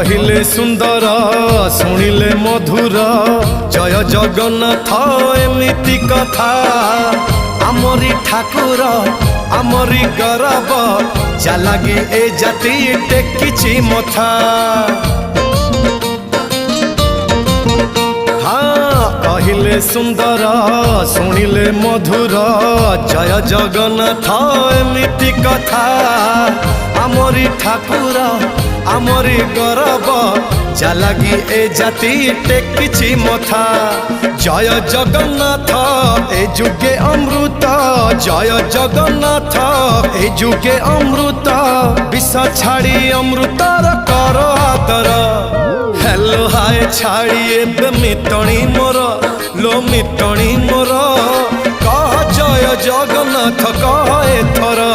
कहिले सुंदर शुणिले मधुर जय जगन्नाथ एमिति कथा आमरी ठाकुर आमरी गौरव जालागी ए जाति टेकिछि मथा। हाँ कहिले सुंदर शुणिले मधुर जय जगन्नाथ एमिति कथा आमरी ठाकुर आमरी गौरव जालागी ए जाति टेकिछि मथा। जय जगन्नाथ ए जुगे अमृत जय जगन्नाथ ए जुगे अमृत विष छाड़ी अमृतर कर आदर। हेलो हाय छाड़ी एबे मिटणी मोर लो मिटणी मोर कह जय जगन्नाथ कह एथर।